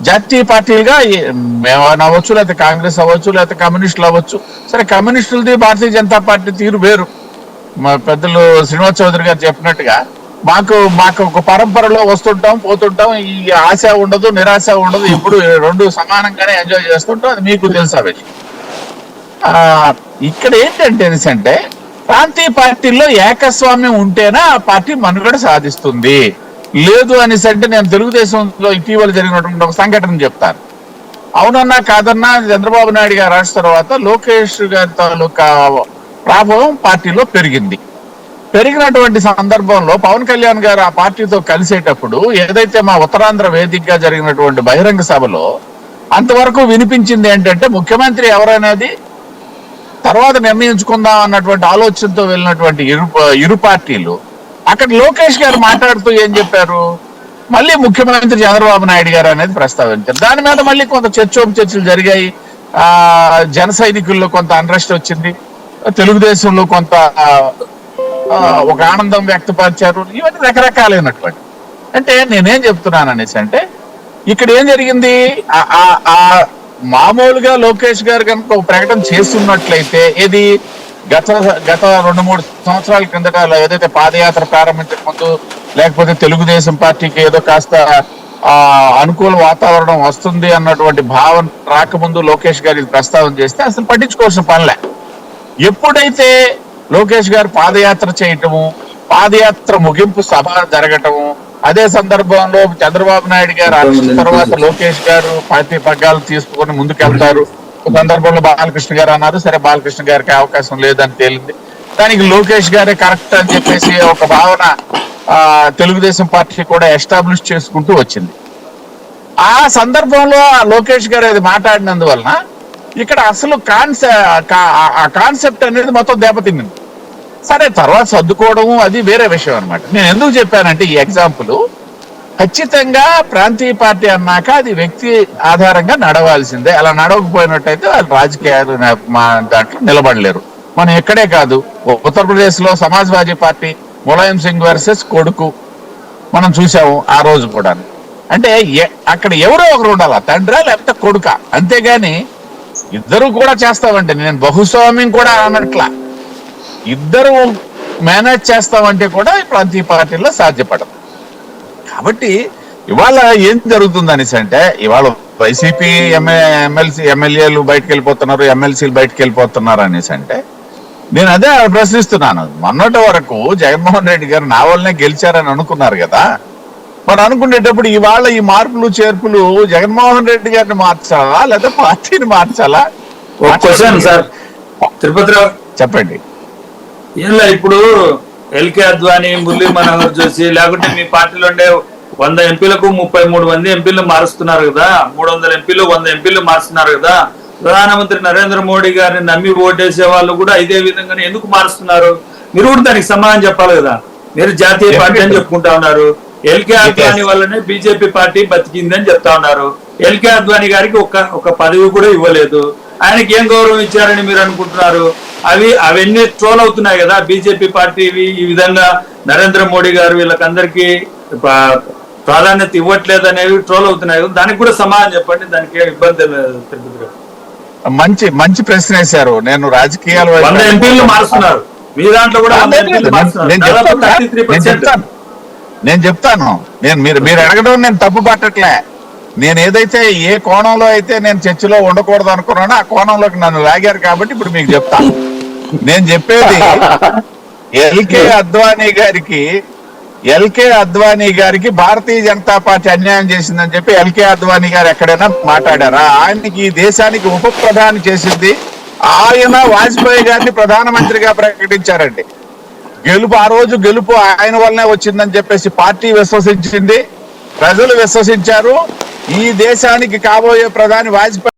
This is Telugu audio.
జాతీయ పార్టీలుగా మేము అవ్వచ్చు, లేకపోతే కాంగ్రెస్ అవ్వచ్చు, లేకపోతే కమ్యూనిస్టులు అవ్వచ్చు. సరే, కమ్యూనిస్టులది భారతీయ జనతా పార్టీ తీరు వేరు. మా పెద్దలు శ్రీనివాస్ చౌదరి గారు చెప్పినట్టుగా మాకు ఒక పరంపరలో వస్తుంటాం, పోతుంటాం. ఈ ఆశ ఉండదు, నిరాశ ఉండదు. ఎప్పుడు రెండు సమానంగానే ఎంజాయ్ చేస్తుంటాం. అది మీకు తెలుసా విషయం. ఇక్కడ ఏంటంటే ప్రాంతీయ పార్టీల్లో ఏకస్వామ్యం ఉంటేనే ఆ పార్టీ మనుగడ సాధిస్తుంది. లేదు అనేసి అంటే నేను తెలుగుదేశంలో ఇటీవల జరిగినటువంటి ఒక సంఘటన చెప్తాను. అవునన్నా కాదన్నా చంద్రబాబు నాయుడు గారు రాసిన తర్వాత లోకేష్ గారి తాలూకా ప్రభావం పార్టీలో పెరిగినటువంటి సందర్భంలో పవన్ కళ్యాణ్ గారు ఆ పార్టీతో కలిసేటప్పుడు ఏదైతే మా ఉత్తరాంధ్ర వేదికగా జరిగినటువంటి బహిరంగ సభలో అంతవరకు వినిపించింది ఏంటంటే ముఖ్యమంత్రి ఎవరనేది తర్వాత నిర్ణయించుకుందాం అన్నటువంటి ఆలోచనతో వెళ్ళినటువంటి ఇరు పార్టీలు అక్కడ లోకేష్ గారు మాట్లాడుతూ ఏం చెప్పారు, మళ్ళీ ముఖ్యమంత్రి చంద్రబాబు నాయుడు గారు అనేది ప్రస్తావించారు. దాని మీద మళ్ళీ కొంత చర్చలు జరిగాయి. జన సైనికుల్లో కొంత అన్రెస్ట్ వచ్చింది, తెలుగుదేశంలో కొంత ఒక ఆనందం వ్యక్తపరిచారు. ఇవన్నీ రకరకాలైనటువంటి. అంటే నేనేం చెప్తున్నాను అనేసి అంటే ఇక్కడ ఏం జరిగింది, మామూలుగా లోకేష్ గారు కనుక ఒక ప్రకటన చేస్తున్నట్లయితే ఇది గత 2-3 సంవత్సరాల కిందట ఏదైతే పాదయాత్ర ప్రారంభించక ముందు, లేకపోతే తెలుగుదేశం పార్టీకి ఏదో కాస్త అనుకూల వాతావరణం వస్తుంది అన్నటువంటి భావన రాకముందు లోకేష్ గారు ఇది ప్రస్తావన చేస్తే అసలు పట్టించుకోవాల్సిన పనిలే. ఎప్పుడైతే లోకేష్ గారు పాదయాత్ర చేయటము, పాదయాత్ర ముగింపు సభ జరగటము, అదే సందర్భంలో చంద్రబాబు నాయుడు గారు అరెస్ట్ తర్వాత లోకేష్ గారు పార్టీ పగ్గాలు తీసుకుని ముందుకెళ్తారు. ఒక సందర్భంలో బాలకృష్ణ గారు అన్నారు, సరే బాలకృష్ణ గారికి అవకాశం లేదని తేలింది. దానికి లోకేష్ గారే కరెక్ట్ అని చెప్పేసి ఒక భావన తెలుగుదేశం పార్టీ కూడా ఎస్టాబ్లిష్ చేసుకుంటూ వచ్చింది. ఆ సందర్భంలో లోకేష్ గారు అది మాట్లాడినందువలన ఇక్కడ అసలు కాన్సెప్ట్ అనేది మొత్తం దెబ్బతింది. సరే, తర్వాత సర్దుకోవడము అది వేరే విషయం అనమాట. నేను ఎందుకు చెప్పానంటే ఈ ఎగ్జాంపుల్ ఖచ్చితంగా ప్రాంతీయ పార్టీ అన్నాక అది వ్యక్తి ఆధారంగా నడవాల్సిందే. అలా నడవకపోయినట్టయితే వాళ్ళు రాజకీయాలు దాంట్లో నిలబడలేరు. మనం ఎక్కడే కాదు, ఉత్తరప్రదేశ్ లో సమాజ్వాదీ పార్టీ ములాయం సింగ్ వర్సెస్ కొడుకు మనం చూసాము ఆ రోజు కూడా. అంటే అక్కడ ఎవరో ఒకరు ఉండాలా, తండ్రా లేకపోతే కొడుక. అంతేగాని ఇద్దరు కూడా చేస్తామంటే, నేను బహుస్వామ్యం కూడా అన్నట్లా, ఇద్దరు మేనేజ్ చేస్తామంటే కూడా ప్రాంతీయ పార్టీల్లో సాధ్యపడదు. కాబట్టి ఇవాళ ఏం జరుగుతుంది అనేసి అంటే, ఇవాళ వైసీపీ ఎమ్మెల్యేలు బయటకు వెళ్ళిపోతున్నారు, ఎమ్మెల్సీలు బయటకు వెళ్ళిపోతున్నారు అనేసి అంటే నేను అదే ప్రశ్నిస్తున్నాను. మొన్నటి వరకు జగన్మోహన్ రెడ్డి గారు నా వల్లనే గెలిచారని అనుకున్నారు కదా. మరి అనుకునేటప్పుడు ఇవాళ ఈ మార్పులు చేర్పులు జగన్మోహన్ రెడ్డి గారిని మార్చాలా లేదా పార్టీని మార్చాలా? సార్ తిరుపతిరావు చెప్పండి. ఇలా ఇప్పుడు ఎల్కే అద్వానీ, మురళీ మనోహర్ జోషి, లేకుంటే మీ పార్టీలో ఉండే 100 ఎంపీలకు 33 మంది ఎంపీలు మారుస్తున్నారు కదా, 300 ఎంపీలు 100 ఎంపీలు మారుస్తున్నారు కదా. ప్రధానమంత్రి నరేంద్ర మోడీ గారిని నమ్మి ఓటేసే వాళ్ళు కూడా ఇదే విధంగానే ఎందుకు మారుస్తున్నారు? మీరు కూడా దానికి సమాధానం చెప్పాలి కదా. మీరు జాతీయ పార్టీ అని చెప్పుకుంటా ఉన్నారు, ఎల్కే అద్వానీ వల్లనే బీజేపీ పార్టీ బతికింది అని చెప్తా ఉన్నారు. ఎల్కే అద్వానీ గారికి ఒక పదవి కూడా ఇవ్వలేదు. ఆయనకి ఏం గౌరవం ఇచ్చారని మీరు అనుకుంటున్నారు? అవన్నీ ట్రోల్ అవుతున్నాయి కదా బీజేపీ పార్టీ. ఈ విధంగా నరేంద్ర మోడీ గారు వీళ్ళకందరికీ ప్రాధాన్యత ఇవ్వట్లేదు అనేవి ట్రోల్ అవుతున్నాయి. దానికి కూడా సమాధానం చెప్పండి, దానికి ఏం ఇబ్బంది లేదు. మంచి ప్రశ్న వేశారు. నేను రాజకీయాలు 100 ఎంపీలు మారుస్తున్నారు, మీ దాంట్లో కూడా 100 ఎంపీలు మారుస్తున్నారు. నేను చెప్తాను. మీరు అడగడం నేను తప్పు పట్టట్లే. నేను ఏదైతే ఏ కోణంలో అయితే నేను చర్చలో ఉండకూడదు అనుకున్నానో ఆ కోణంలోకి నన్ను లాగారు కాబట్టి ఇప్పుడు మీకు చెప్తాను. నేను చెప్పేది ఎల్కే అద్వానీ గారికి భారతీయ జనతా పార్టీ అన్యాయం చేసిందని చెప్పి ఎల్కే అద్వానీ గారు ఎక్కడైనా మాట్లాడారా? ఆయనకి ఈ దేశానికి ఉప ప్రధాని చేసింది ఆయన వాజ్పేయి గారిని ప్రధానమంత్రిగా ప్రకటించారండి. ఆ రోజు గెలుపు ఆయన వల్లనే వచ్చిందని చెప్పేసి పార్టీ విశ్వసించింది, ప్రజలు విశ్వసించారు. ఈ దేశానికి కాబోయే ప్రధాని వాజ్పేయి